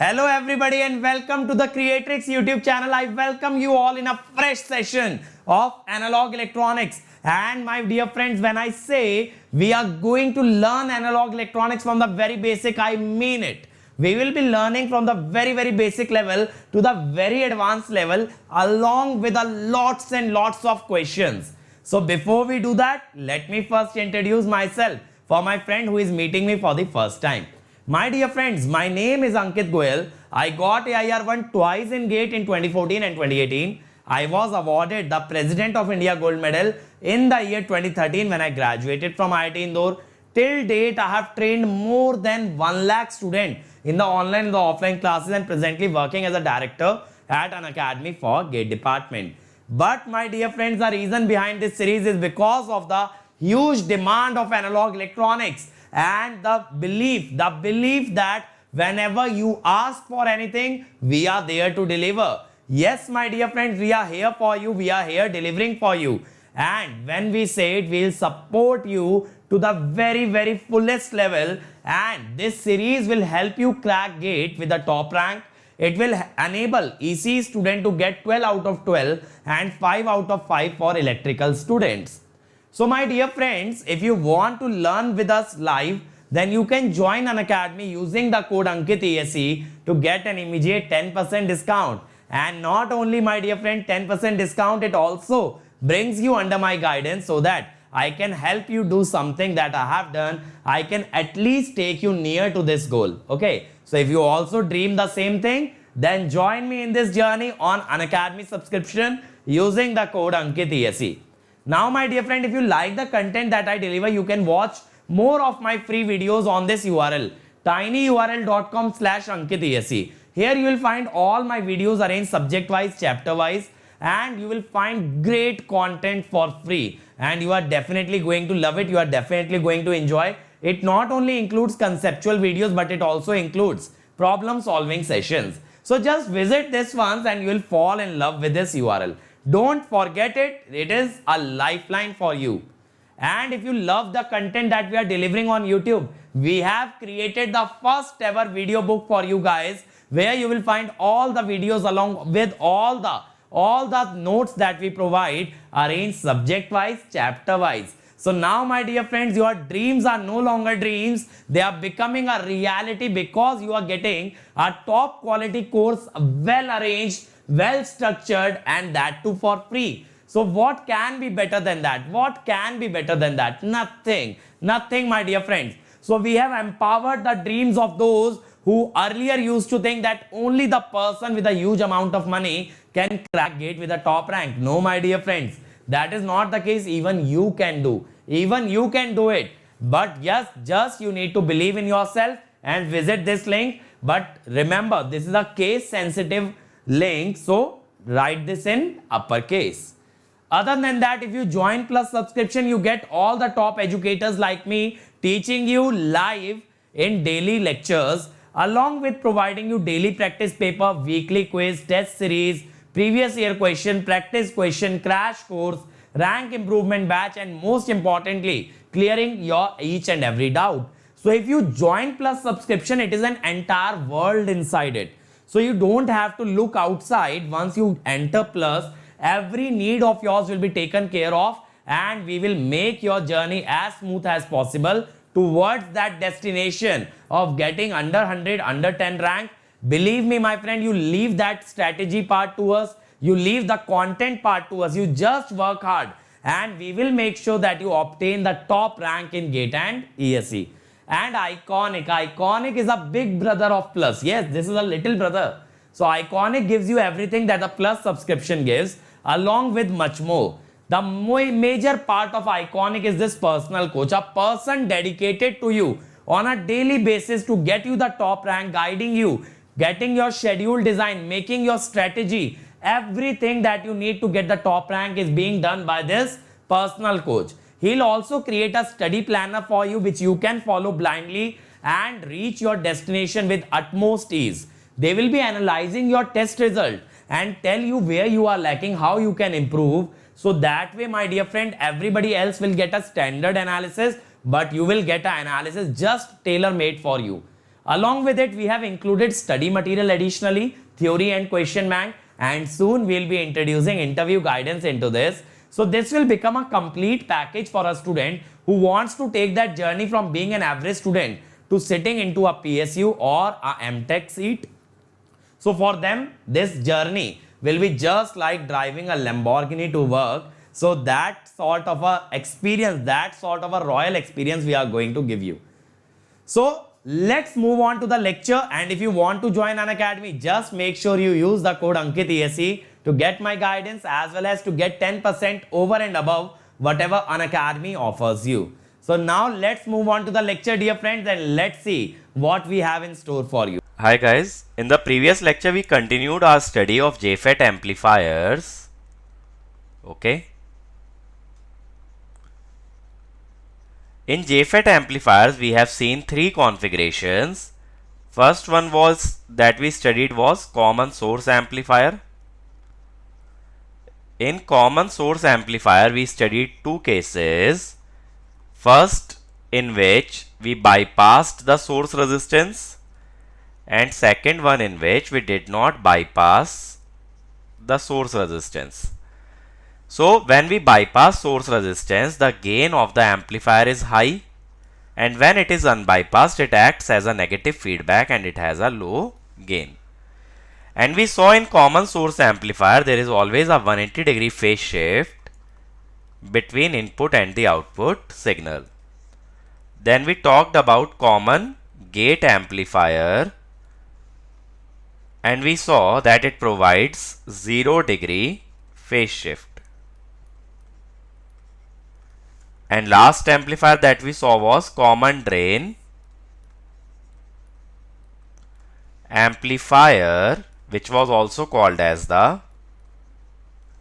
Hello everybody and welcome to the Creatrix YouTube channel. I welcome you all in a fresh session of analog electronics. And my dear friends, when I say we are going to learn analog electronics from the very basic, I mean it. We will be learning from the very basic level to the very advanced level along with a lots and lots of questions. So before we do that, let me first introduce myself for my friend who is meeting me for the first time. My dear friends, my name is Ankit Goyal. I got AIR1 twice in GATE in 2014 and 2018. I was awarded the President of India Gold Medal in the year 2013 when I graduated from IIT Indore. Till date, I have trained more than 1 lakh students in the online and the offline classes and presently working as a director at an academy for GATE department. But my dear friends, the reason behind this series is because of the huge demand of analog electronics and the belief that whenever you ask for anything, we are there to deliver. Yes, my dear friends, we are here for you. We are here delivering for you. And when we say it, we'll support you to the very fullest level. And this series will help you crack GATE with the top rank. It will enable EC student to get 12 out of 12 and 5 out of 5 for electrical students. So my dear friends, if you want to learn with us live, then you can join an academy using the code AnkitESE to get an immediate 10% discount. And not only, my dear friend, 10% discount, it also brings you under my guidance so that I can help you do something that I have done. I can at least take you near to this goal. Okay. So if you also dream the same thing, then join me in this journey on an academy subscription using the code AnkitESE. Now, my dear friend, if you like the content that I deliver, you can watch more of my free videos on this URL, tinyurl.com/AnkitESE. Here you will find all my videos arranged subject-wise, chapter-wise, and you will find great content for free. And you are definitely going to love it. You are definitely going to enjoy. It not only includes conceptual videos, but it also includes problem-solving sessions. So just visit this once and you will fall in love with this URL. Don't forget it. It is a lifeline for you. And if you love the content that we are delivering on YouTube, we have created the first ever video book for you guys, where you will find all the videos along with all the notes that we provide arranged subject wise, chapter wise. So now, my dear friends, your dreams are no longer dreams. They are becoming a reality because you are getting a top quality course, well arranged, well structured, and that too for free. So what can be better than that? What can be better than that? Nothing, my dear friends. So we have empowered the dreams of those who earlier used to think that only the person with a huge amount of money can crack GATE with a top rank. No, my dear friends, that is not the case. Even you can do. Even you can do it. But yes, just you need to believe in yourself and visit this link. But remember, this is a case sensitive link, so write this in uppercase. Other than that, if you join plus subscription, you get all the top educators like me teaching you live in daily lectures, along with providing you daily practice paper, weekly quiz, test series, previous year question, practice question, crash course, rank improvement batch, and most importantly, clearing your each and every doubt. So if you join plus subscription, it is an entire world inside it. So you don't have to look outside. Once you enter plus, every need of yours will be taken care of, and we will make your journey as smooth as possible towards that destination of getting under 100, under 10 rank. Believe me, my friend, you leave that strategy part to us. You leave the content part to us. You just work hard and we will make sure that you obtain the top rank in GATE and ESE. And Iconic is a big brother of Plus. Yes, this is a little brother. So Iconic gives you everything that a Plus subscription gives, along with much more. The major part of Iconic is this personal coach, a person dedicated to you on a daily basis to get you the top rank, guiding you, getting your schedule design, making your strategy. Everything that you need to get the top rank is being done by this personal coach. He'll also create a study planner for you, which you can follow blindly and reach your destination with utmost ease. They will be analyzing your test result and tell you where you are lacking, how you can improve. So that way, my dear friend, everybody else will get a standard analysis, but you will get an analysis just tailor-made for you. Along with it, we have included study material additionally, theory and question bank, and soon we'll be introducing interview guidance into this. So this will become a complete package for a student who wants to take that journey from being an average student to sitting into a PSU or a MTech seat. So for them, this journey will be just like driving a Lamborghini to work. So that sort of a experience, that sort of a royal experience we are going to give you. So let's move on to the lecture, and if you want to join Unacademy, just make sure you use the code AnkitESE to get my guidance as well as to get 10% over and above whatever Unacademy offers you. So now let's move on to the lecture, dear friends, and let's see what we have in store for you. Hi guys, in the previous lecture we continued our study of JFET amplifiers. Okay. In JFET amplifiers we have seen three configurations. First one was that we studied was common source amplifier. In common source amplifier we studied two cases. First, in which we bypassed the source resistance, and second one in which we did not bypass the source resistance. So when we bypass source resistance, the gain of the amplifier is high, and when it is unbypassed, it acts as a negative feedback and it has a low gain. And we saw in common source amplifier there is always a 180-degree phase shift between input and the output signal. Then we talked about common gate amplifier, and we saw that it provides 0-degree phase shift. And last amplifier that we saw was common drain amplifier, which was also called as the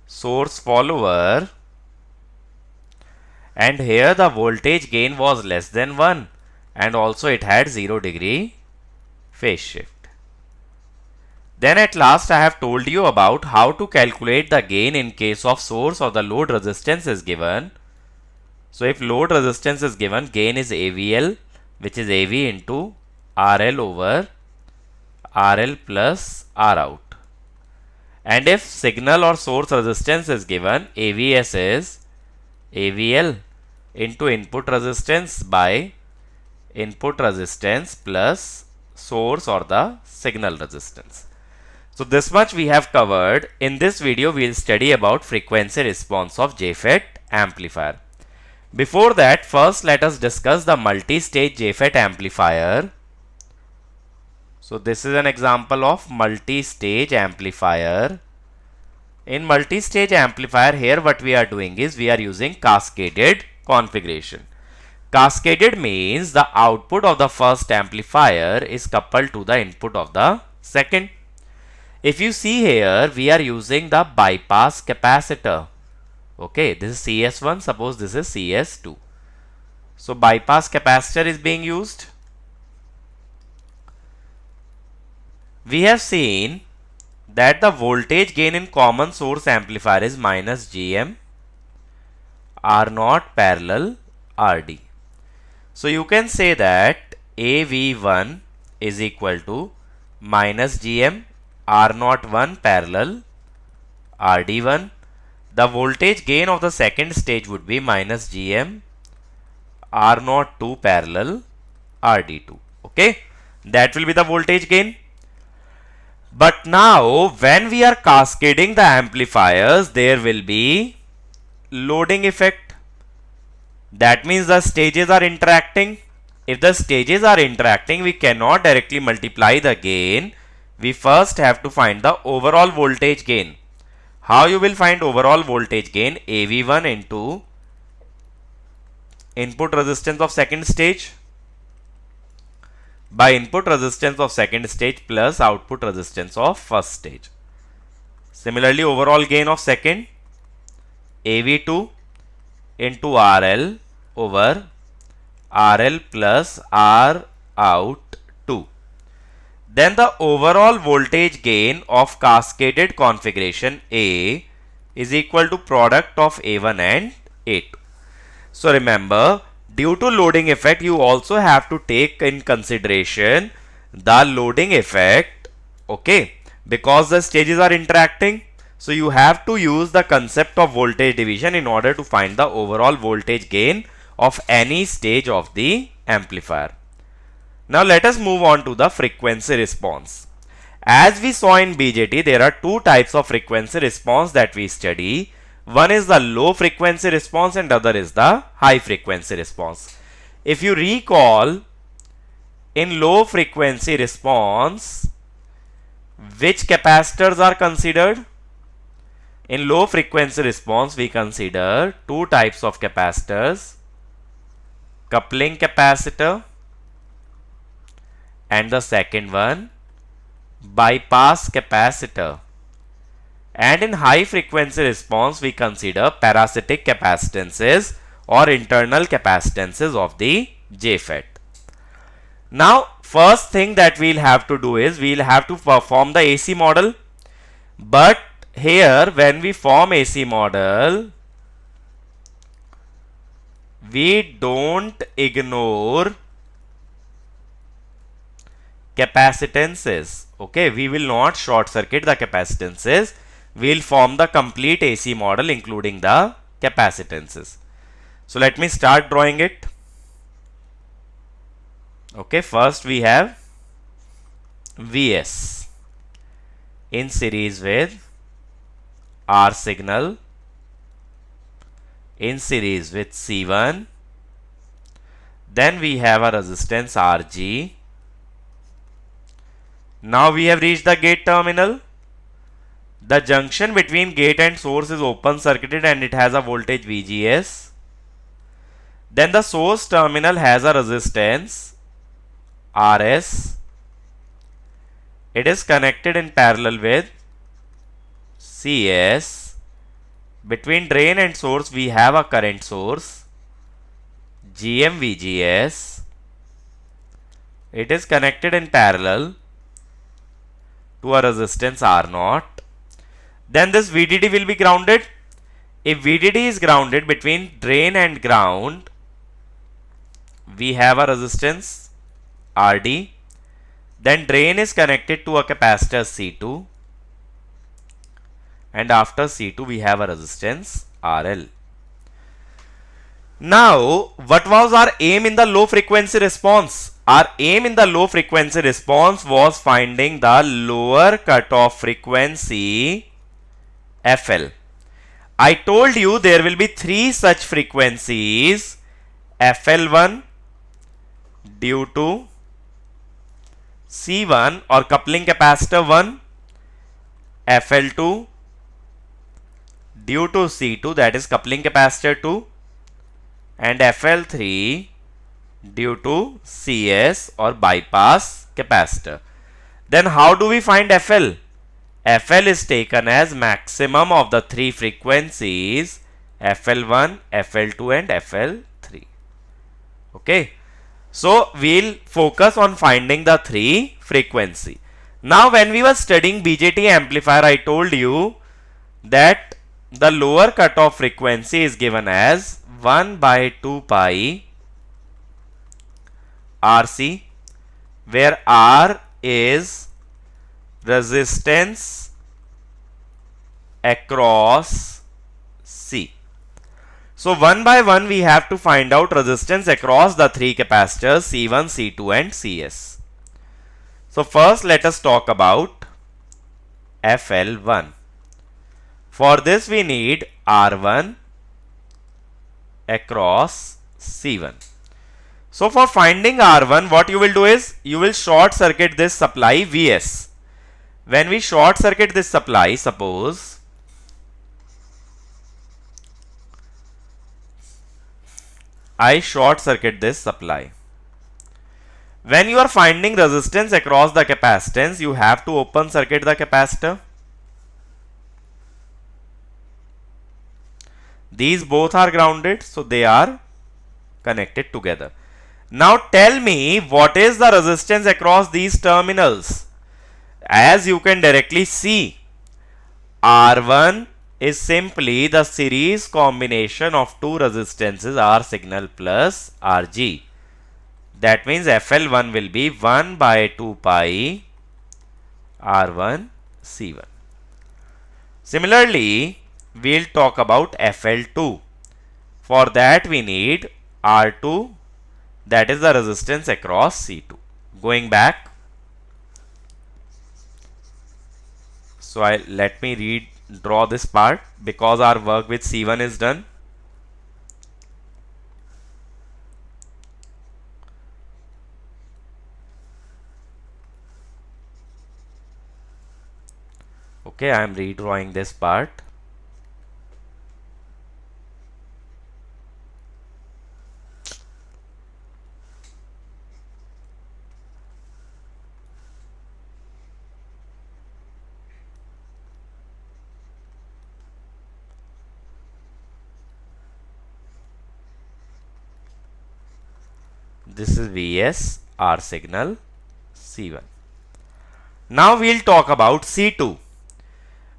source follower, and here the voltage gain was less than 1 and also it had 0-degree phase shift. Then at last I have told you about how to calculate the gain in case of source or the load resistance is given. So if load resistance is given, gain is AVL, which is AV into RL over RL plus R out. And if signal or source resistance is given, AVS is AVL into input resistance by input resistance plus source or the signal resistance. So this much we have covered. In this video we will study about frequency response of JFET amplifier. Before that, first let us discuss the multi-stage JFET amplifier. So this is an example of multi-stage amplifier. In multi-stage amplifier, here what we are doing is we are using cascaded configuration. Cascaded means the output of the first amplifier is coupled to the input of the second. If you see here, we are using the bypass capacitor. Okay, this is CS1, suppose this is CS2. So bypass capacitor is being used. We have seen that the voltage gain in common source amplifier is minus GM R0 parallel RD. So you can say that AV1 is equal to minus GM R01 parallel RD1. The voltage gain of the second stage would be minus GM R02 parallel RD2. Okay, that will be the voltage gain. But now when we are cascading the amplifiers, there will be loading effect. That means the stages are interacting. If the stages are interacting, we cannot directly multiply the gain. We first have to find the overall voltage gain. How you will find overall voltage gain? AV1 into input resistance of second stage by input resistance of second stage plus output resistance of first stage. Similarly, overall gain of second, AV2 into RL over RL plus R out 2. Then the overall voltage gain of cascaded configuration A is equal to product of A1 and A2. So remember, due to loading effect, you also have to take in consideration the loading effect, okay, because the stages are interacting. So you have to use the concept of voltage division in order to find the overall voltage gain of any stage of the amplifier. Now let us move on to the frequency response. As we saw in BJT, there are two types of frequency response that we study. One is the low frequency response and other is the high frequency response. If you recall, in low frequency response, which capacitors are considered? In low frequency response, we consider two types of capacitors, coupling capacitor and the second one, bypass capacitor. And in high frequency response, we consider parasitic capacitances or internal capacitances of the JFET. Now, first thing that we'll have to do is we'll have to perform the AC model. But here, when we form AC model, we don't ignore capacitances. Okay, we will not short circuit the capacitances. We'll form the complete AC model including the capacitances. So let me start drawing it. Okay, first we have Vs in series with R signal in series with C1. Then we have a resistance Rg. Now we have reached the gate terminal. The junction between gate and source is open circuited and it has a voltage VGS. Then the source terminal has a resistance Rs. It is connected in parallel with Cs. Between drain and source we have a current source GMVGS. It is connected in parallel to a resistance R0. Then this VDD will be grounded. If VDD is grounded between drain and ground, we have a resistance RD. Then drain is connected to a capacitor C2. And after C2 we have a resistance RL. Now, what was our aim in the low frequency response? Our aim in the low frequency response was finding the lower cutoff frequency FL. I told you there will be three such frequencies: FL1 due to C1 or coupling capacitor 1, FL2 due to C2, that is coupling capacitor 2, and FL3 due to CS or bypass capacitor. Then how do we find FL? FL is taken as maximum of the three frequencies FL1, FL2 and FL3. Okay. So we'll focus on finding the three frequency. Now when we were studying BJT amplifier, I told you that the lower cutoff frequency is given as 1 by 2 pi RC, where R is resistance across C. So 1 by 1 we have to find out resistance across the three capacitors C1, C2 and CS. So first let us talk about FL1. For this we need R1 across C1. So for finding R1, what you will do is you will short circuit this supply Vs. When we short circuit this supply, suppose I short circuit this supply. When you are finding resistance across the capacitance, you have to open circuit the capacitor. These both are grounded, so they are connected together. Now tell me, what is the resistance across these terminals? As you can directly see, R1 is simply the series combination of two resistances R signal plus Rg. That means FL1 will be 1 by 2 pi R1 C1. Similarly, we'll talk about FL2. For that we need R2, that is the resistance across C2. Going back, so let me draw this part because our work with C1 is done. Okay, I am redrawing this part. This is Vs, R signal, C1. Now we'll talk about C2.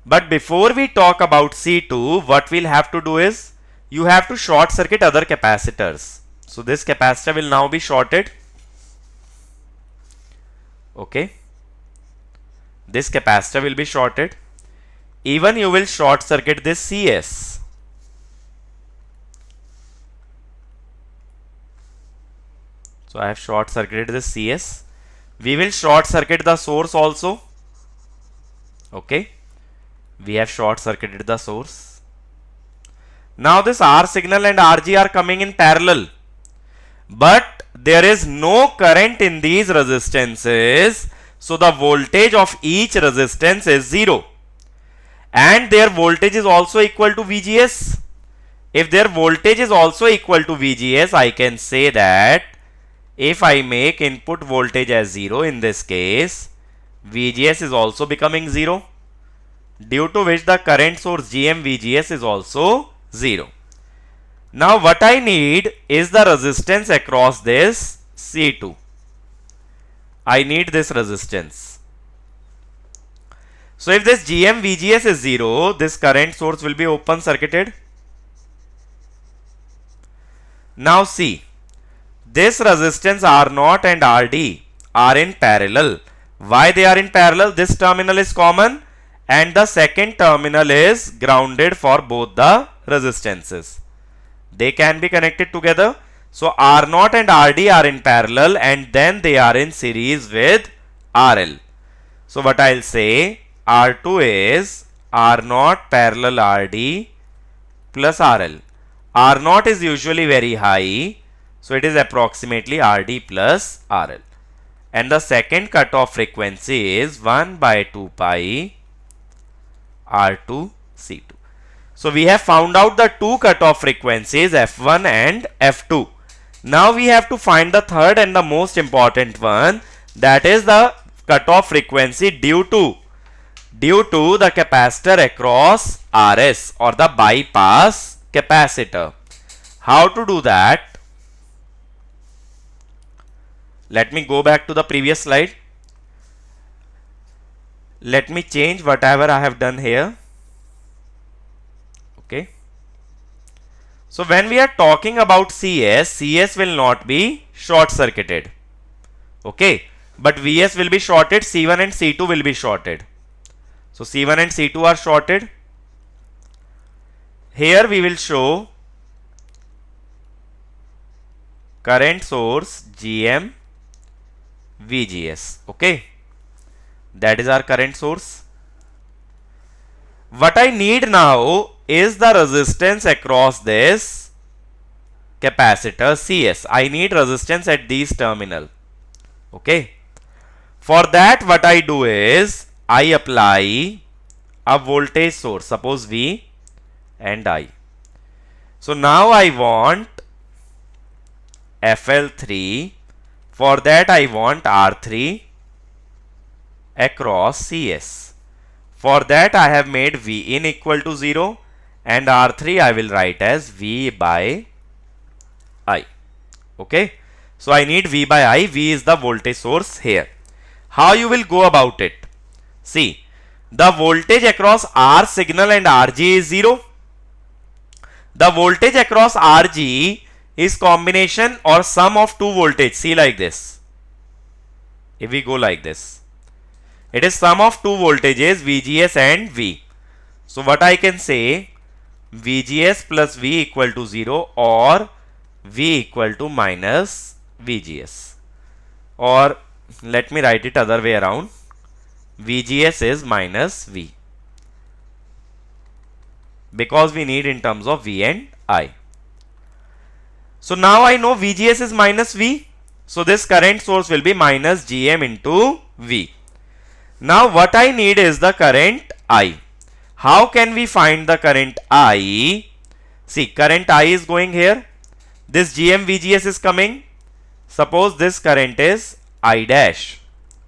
But before we talk about C2, what we'll have to do is, you have to short circuit other capacitors. So this capacitor will now be shorted. Okay. This capacitor will be shorted. Even you will short circuit this CS. So I have short circuited this CS. We will short circuit the source also. Okay. We have short circuited the source. Now this R signal and RG are coming in parallel. But there is no current in these resistances. So the voltage of each resistance is 0. And their voltage is also equal to VGS. If their voltage is also equal to VGS, I can say that if I make input voltage as 0 in this case, VGS is also becoming 0, due to which the current source GM-VGS is also 0. Now what I need is the resistance across this C2. I need this resistance. So if this GM-VGS is 0, this current source will be open circuited. Now see, this resistance R0 and RD are in parallel. Why they are in parallel? This terminal is common and the second terminal is grounded for both the resistances. They can be connected together. So R0 and RD are in parallel and then they are in series with RL. So what I'll say, R2 is R0 parallel RD plus RL. R0 is usually very high, so it is approximately RD plus RL. And the second cutoff frequency is 1 by 2 pi R2 C2. So we have found out the two cutoff frequencies F1 and F2. Now we have to find the third and the most important one, that is the cutoff frequency due to the capacitor across RS or the bypass capacitor. How to do that? Let me go back to the previous slide. Let me change whatever I have done here. Okay. So when we are talking about CS will not be short circuited. Okay. But VS will be shorted, C1 and C2 will be shorted. So C1 and C2 are shorted. Here we will show current source GM VGS. Okay. That is our current source. What I need now is the resistance across this capacitor CS. I need resistance at these terminal. Okay. For that what I do is I apply a voltage source, suppose V and I. So now I want FL3. For that I want R3 across CS. For that I have made V in equal to 0 and R3 I will write as V by I. Okay. So I need V by I. V is the voltage source here. How you will go about it? See, the voltage across R signal and RG is 0. The voltage across RG is combination or sum of two voltage. See like this. If we go like this, it is sum of two voltages VGS and V. So what I can say, VGS plus V equal to 0 or V equal to minus VGS, or let me write it other way around, VGS is minus V, because we need in terms of V and I. So now I know VGS is minus V, so this current source will be minus GM into V. Now what I need is the current I. How can we find the current I? See, current I is going here. This GM VGS is coming. Suppose this current is I dash.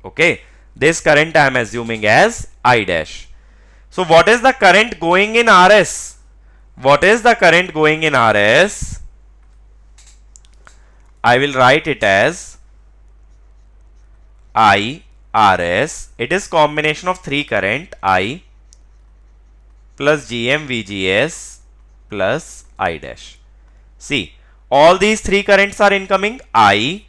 Okay. This current I am assuming as I dash. So what is the current going in RS? What is the current going in RS? I will write it as I RS. It is combination of three current, I plus GM VGS plus I dash. See, all these three currents are incoming, I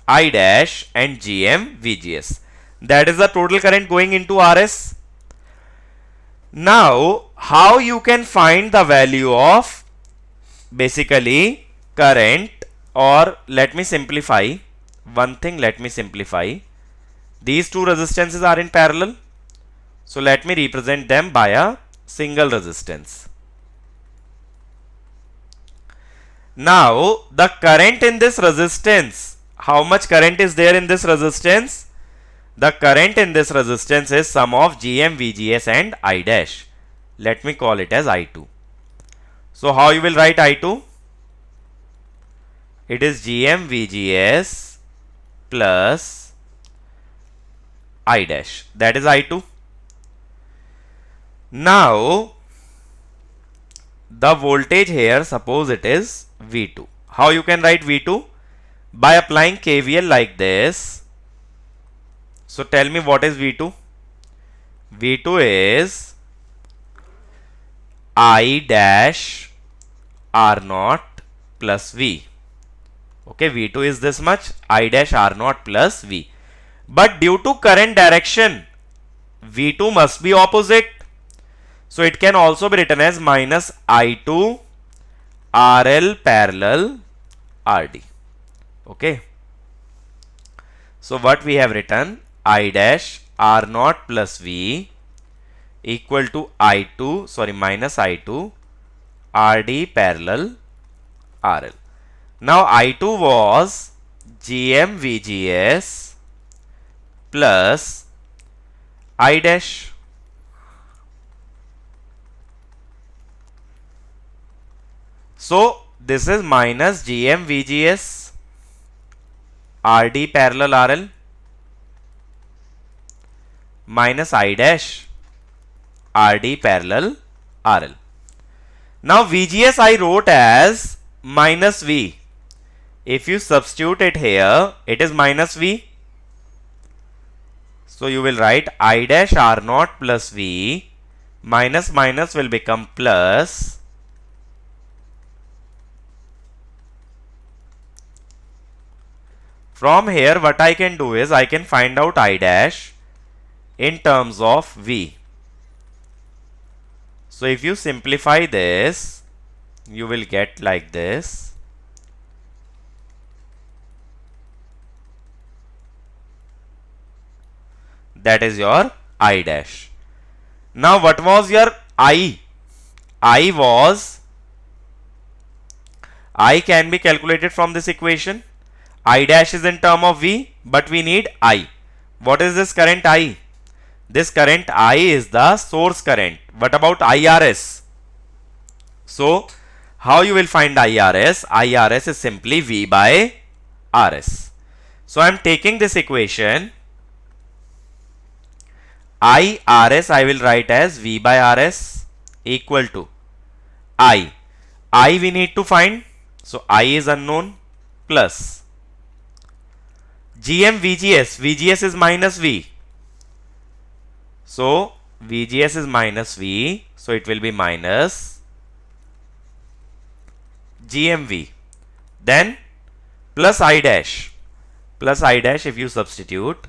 dash and GM VGS. That is the total current going into RS. Now, how you can find the value of basically current, or let me simplify one thing, let me simplify. These two resistances are in parallel. So let me represent them by a single resistance. Now the current in this resistance, how much current is there in this resistance? The current in this resistance is sum of GM, VGS and I dash. Let me call it as I2. So how you will write I2? It is GM VGS plus I dash. That is I2. Now the voltage here, suppose it is V2. How you can write V2? By applying KVL like this. So tell me what is V2? V2 is I dash R naught plus V. Okay, V2 is this much, I dash R naught plus V. But due to current direction, V2 must be opposite. So it can also be written as minus I2 RL parallel RD. Okay. So what we have written, I dash R naught plus V equal to minus I2 RD parallel RL. Now I2 was GM VGS plus I dash. So this is minus GM VGS RD parallel RL minus I dash RD parallel RL. Now VGS I wrote as minus V. If you substitute it here, it is minus V. So you will write I dash R naught plus V, minus minus will become plus. From here what I can do is I can find out I dash in terms of V. So if you simplify this, you will get like this. That is your I dash. Now what was your I? I can be calculated from this equation. I dash is in term of V, but we need I. What is this current I? This current I is the source current. What about IRS? So how you will find IRS? IRS is simply V by RS. So I am taking this equation. IRS I will write as V by RS equal to I. I we need to find. So I is unknown plus GM VGS. VGS is minus V. So VGS is minus V. So it will be minus GMV. then plus I dash. Plus I dash if you substitute,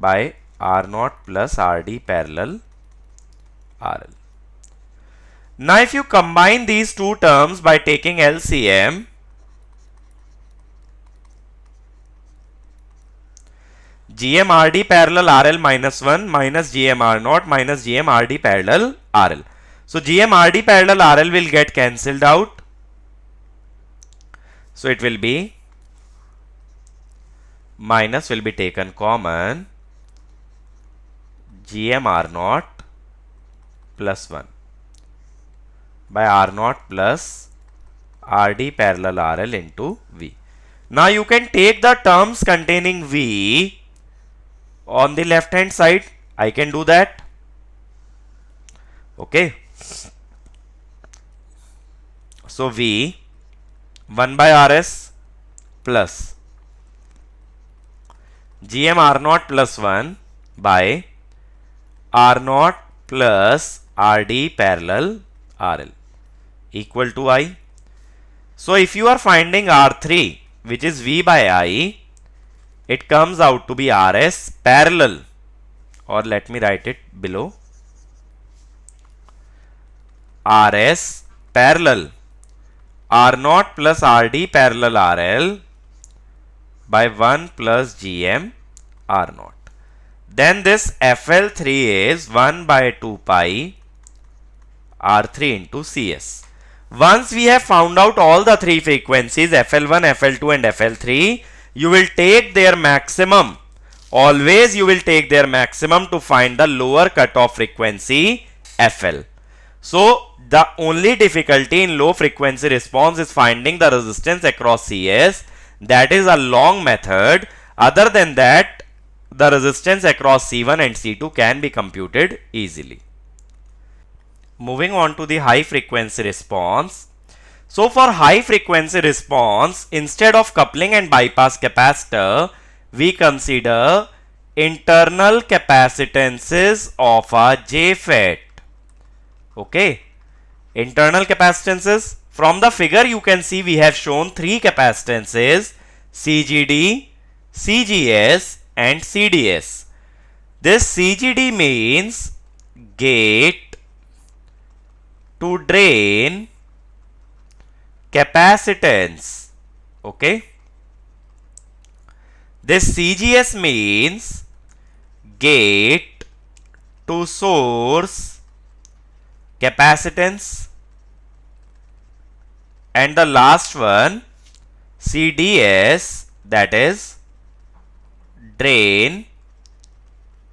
by R naught plus RD parallel RL. Now if you combine these two terms by taking LCM, GMRD parallel RL minus 1 minus GMR naught minus GMRD parallel RL. So GMRD parallel RL will get cancelled out. So it will be minus will be taken common, GMR naught plus 1 by R naught plus RD parallel RL into V. Now you can take the terms containing V on the left hand side. I can do that. Okay. So V 1 by RS plus GM R naught plus 1 by R naught plus RD parallel RL equal to I. So if you are finding R3, which is V by I, it comes out to be RS parallel, or let me write it below, RS parallel R naught plus RD parallel RL by 1 plus GM R naught. Then this FL3 is 1 by 2 pi R3 into CS. Once we have found out all the three frequencies FL1, FL2 and FL3, you will take their maximum. Always you will take their maximum to find the lower cutoff frequency FL. So the only difficulty in low frequency response is finding the resistance across CS. That is a long method. Other than that, the resistance across C1 and C2 can be computed easily. Moving on to the high frequency response. So for high frequency response, instead of coupling and bypass capacitor, we consider internal capacitances of a JFET. Okay. Internal capacitances. From the figure you can see we have shown three capacitances: CGD, CGS and CDS. This CGD means gate to drain capacitance. Okay. This CGS means gate to source capacitance. And the last one, CDS, that is drain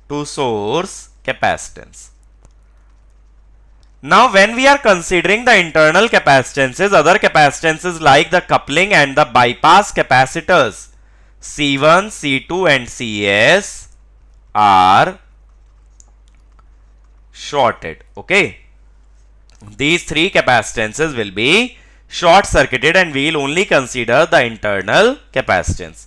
to source capacitance. Now when we are considering the internal capacitances, other capacitances like the coupling and the bypass capacitors C1, C2 and CS are shorted. Okay. These three capacitances will be short circuited and we will only consider the internal capacitance.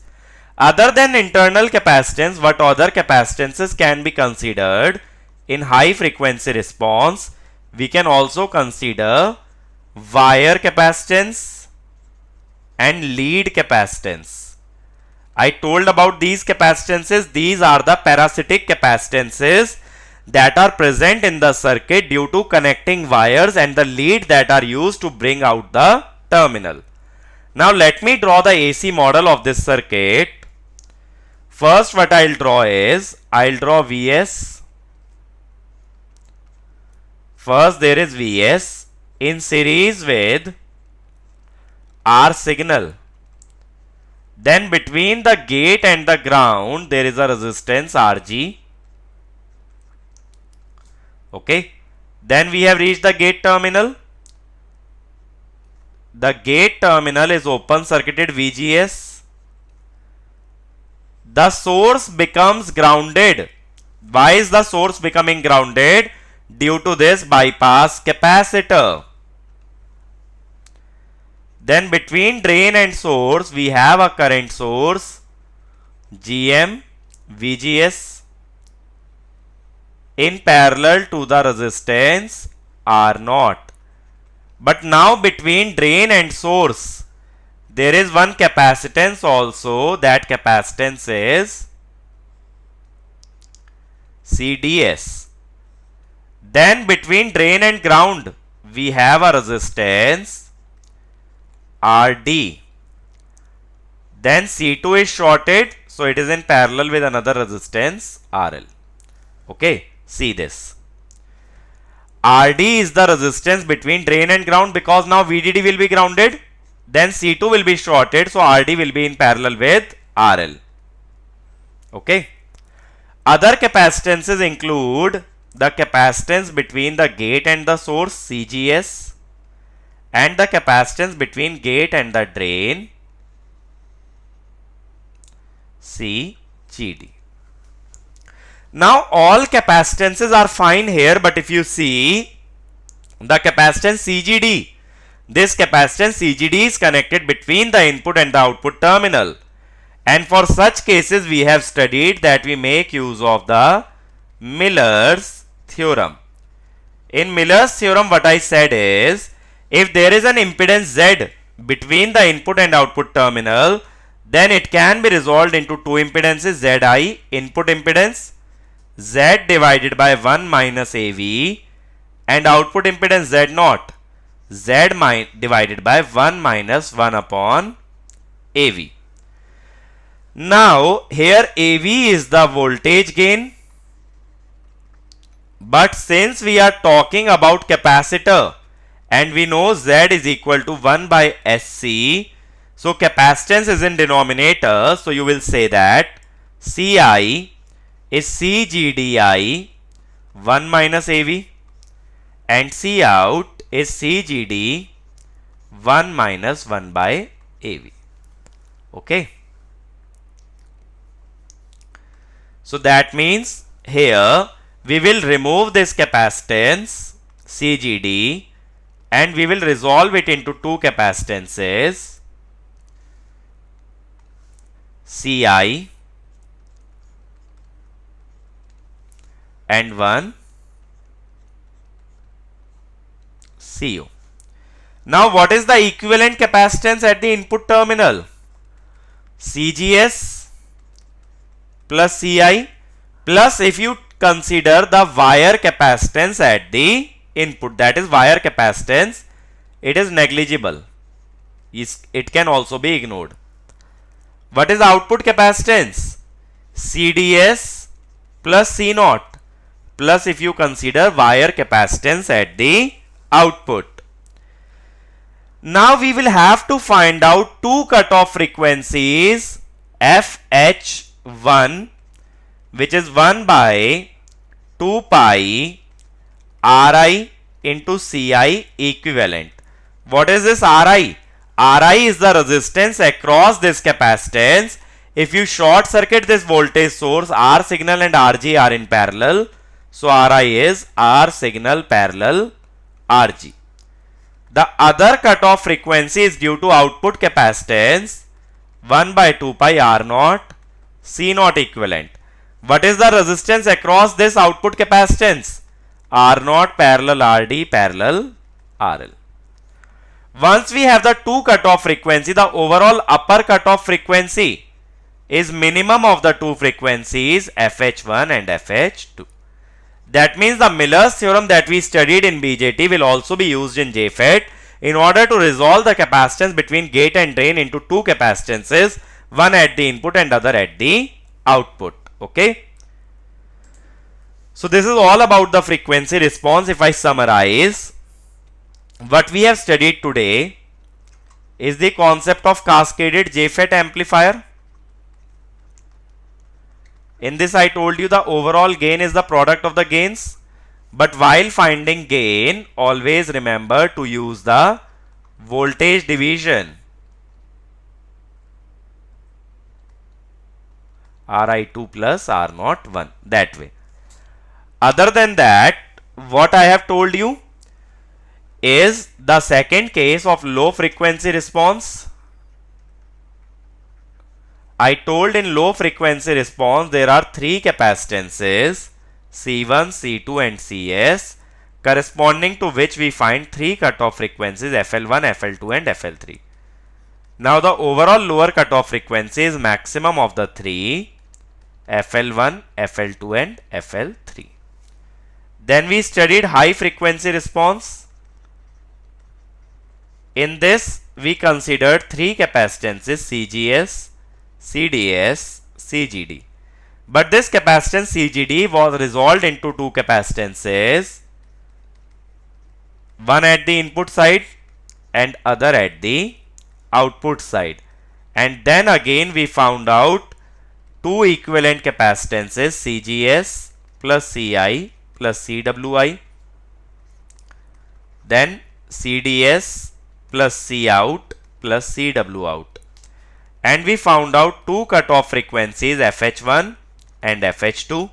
Other than internal capacitance, what other capacitances can be considered in high frequency response? We can also consider wire capacitance and lead capacitance. I told about these capacitances. These are the parasitic capacitances that are present in the circuit due to connecting wires and the lead that are used to bring out the terminal. Now let me draw the AC model of this circuit. First what I will draw is, I will draw Vs. First there is Vs in series with R signal. Then between the gate and the ground there is a resistance Rg. Okay. Then we have reached the gate terminal. The gate terminal is open circuited VGS. The source becomes grounded. Why is the source becoming grounded? Due to this bypass capacitor. Then between drain and source we have a current source GM VGS. in parallel to the resistance R0. But now between drain and source, there is one capacitance also. That capacitance is CDS. Then between drain and ground, we have a resistance RD. Then C2 is shorted, so it is in parallel with another resistance RL. Okay, see this. RD is the resistance between drain and ground, because now VDD will be grounded. Then C2 will be shorted, so RD will be in parallel with RL. Okay. Other capacitances include the capacitance between the gate and the source, CGS, and the capacitance between gate and the drain, CGD. Now all capacitances are fine here, but if you see the capacitance CGD, this capacitance CGD is connected between the input and the output terminal. And for such cases, we have studied that we make use of the Miller's theorem. In Miller's theorem, what I said is, if there is an impedance Z between the input and output terminal, then it can be resolved into two impedances, Zi, input impedance, Z divided by 1 minus AV, and output impedance Z0, Z divided by 1 minus 1 upon AV. Now, here AV is the voltage gain, but since we are talking about capacitor and we know Z is equal to 1 by SC, so capacitance is in denominator, so you will say that CI is CGDI 1 minus AV and Cout is CGD 1 minus 1 by AV. Okay. So that means here we will remove this capacitance CGD and we will resolve it into two capacitances, CI and one CU. Now what is the equivalent capacitance at the input terminal? CGS plus CI plus, if you consider the wire capacitance at the input, that is wire capacitance, it is negligible. It can also be ignored. What is output capacitance? CDS plus C0 plus, if you consider wire capacitance at the output. Now we will have to find out two cutoff frequencies, FH1, which is 1 by 2 pi Ri into Ci equivalent. What is this Ri? Ri is the resistance across this capacitance. If you short circuit this voltage source, R signal and Rg are in parallel. So Ri is R signal parallel Rg. The other cutoff frequency is due to output capacitance 1 by 2 pi R0 C0 equivalent. What is the resistance across this output capacitance? R0 parallel Rd parallel RL. Once we have the two cutoff frequency, the overall upper cutoff frequency is minimum of the two frequencies FH1 and FH2. That means the Miller's theorem that we studied in BJT will also be used in JFET in order to resolve the capacitance between gate and drain into two capacitances, one at the input and other at the output. Okay. So this is all about the frequency response. If I summarize, what we have studied today is the concept of cascaded JFET amplifier. In this I told you the overall gain is the product of the gains, but while finding gain, always remember to use the voltage division. Ri2 plus R0 1, that way. Other than that, what I have told you is the second case of low frequency response. I told in low frequency response there are three capacitances, C1, C2 and CS, corresponding to which we find three cutoff frequencies FL1, FL2 and FL3. Now the overall lower cutoff frequency is maximum of the three, FL1, FL2 and FL3. Then we studied high frequency response. In this we considered three capacitances CGS, CDS, CGD. But this capacitance CGD was resolved into two capacitances, one at the input side and other at the output side. And then again we found out two equivalent capacitances CGS plus CI plus CWI, then CDS plus Cout plus CWout, and we found out two cutoff frequencies FH1 and FH2,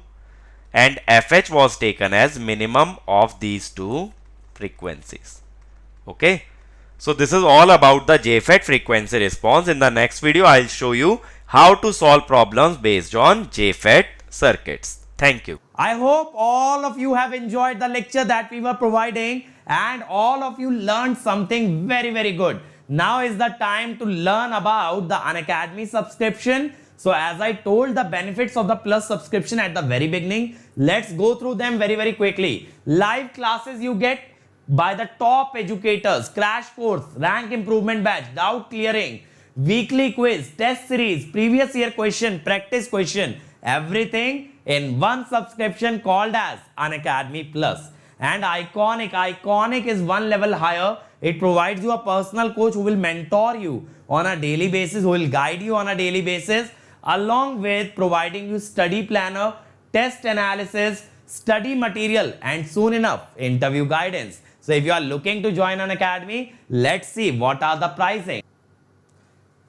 and FH was taken as minimum of these two frequencies. Okay, so this is all about the JFET frequency response. In the next video I will show you how to solve problems based on JFET circuits. Thank you. I hope all of you have enjoyed the lecture that we were providing and all of you learned something very good. Now is the time to learn about the Unacademy subscription. So as I told the benefits of the Plus subscription at the very beginning, let's go through them very quickly. Live classes you get by the top educators, crash course, rank improvement batch, doubt clearing, weekly quiz, test series, previous year question, practice question, everything in one subscription called as Unacademy Plus. And iconic is one level higher. It provides you a personal coach who will mentor you on a daily basis, who will guide you on a daily basis, along with providing you study planner, test analysis, study material, and soon enough interview guidance. So if you are looking to join Unacademy, let's see what are the pricing.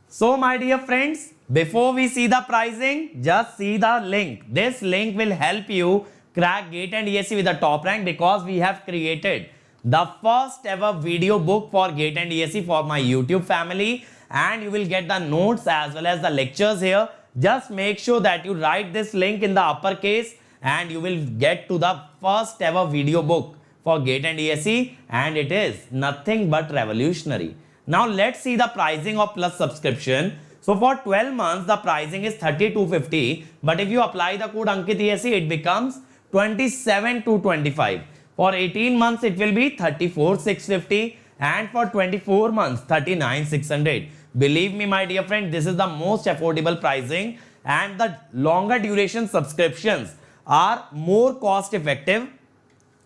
So my dear friends, before we see the pricing, just see the link. This link will help you crack GATE and ESE with the top rank, because we have created the first ever video book for GATE and ESE for my YouTube family, and you will get the notes as well as the lectures here. Just make sure that you write this link in the uppercase and you will get to the first ever video book for GATE and ESE, and it is nothing but revolutionary. Now let's see the pricing of Plus subscription. So for 12 months the pricing is 3250, but if you apply the code Ankit ESE it becomes 27225. For 18 months it will be 34650, and for 24 months 39600. Believe me my dear friend, this is the most affordable pricing, and the longer duration subscriptions are more cost effective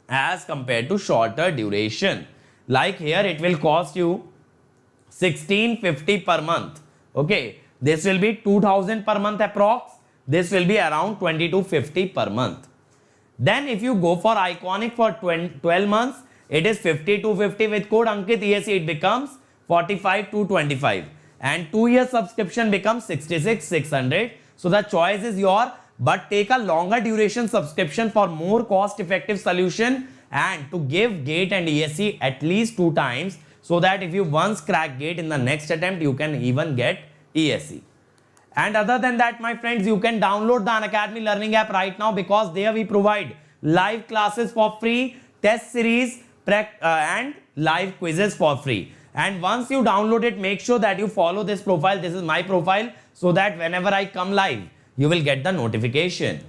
as compared to shorter duration. Like here it will cost you 1650 per month. Okay, this will be 2000 per month approx. This will be around 2250 per month. Then if you go for Iconic for 12 months, it is 5250. With code Ankit ESE it becomes 45225, and 2-year subscription becomes 66600. So the choice is yours, but take a longer duration subscription for more cost effective solution, and to give GATE and ESE at least 2 times, so that if you once crack GATE, in the next attempt you can even get ESE. And other than that my friends, you can download the Unacademy learning app right now, because there we provide live classes for free, test series and live quizzes for free. And once you download it, make sure that you follow this profile. This is my profile, so that whenever I come live you will get the notification.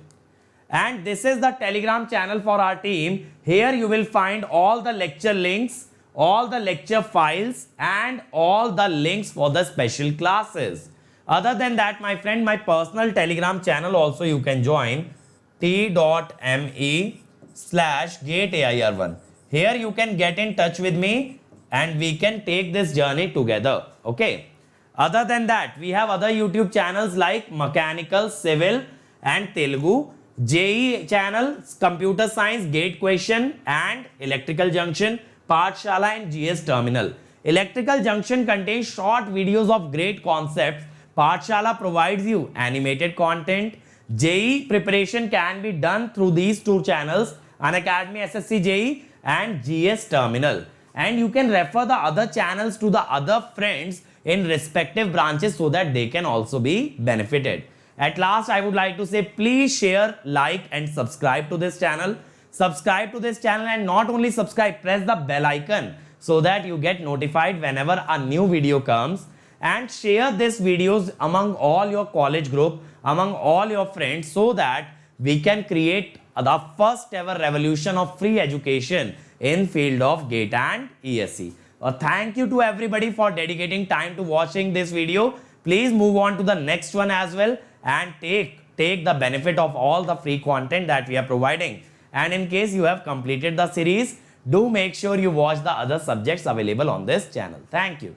And this is the Telegram channel for our team. Here you will find all the lecture links, all the lecture files, and all the links for the special classes. Other than that my friend, my personal Telegram channel also you can join, t.me/GateAIR1. Here you can get in touch with me and we can take this journey together. Okay. Other than that, we have other YouTube channels like Mechanical, Civil and Telugu, JEE channel, Computer Science, Gate Question and Electrical Junction, Pathshala and GS Terminal. Electrical Junction contains short videos of great concepts. Pathshala provides you animated content. JEE preparation can be done through these 2 channels, Unacademy SSC JEE and GS Terminal. And you can refer the other channels to the other friends in respective branches, so that they can also be benefited. At last, I would like to say, please share, like, and subscribe to this channel. Subscribe to this channel, and not only subscribe, press the bell icon so that you get notified whenever a new video comes. And share these videos among all your college group, among all your friends, so that we can create the first ever revolution of free education in field of GATE and ESE. Thank you to everybody for dedicating time to watching this video. Please move on to the next one as well and take the benefit of all the free content that we are providing. And in case you have completed the series, do make sure you watch the other subjects available on this channel. Thank you.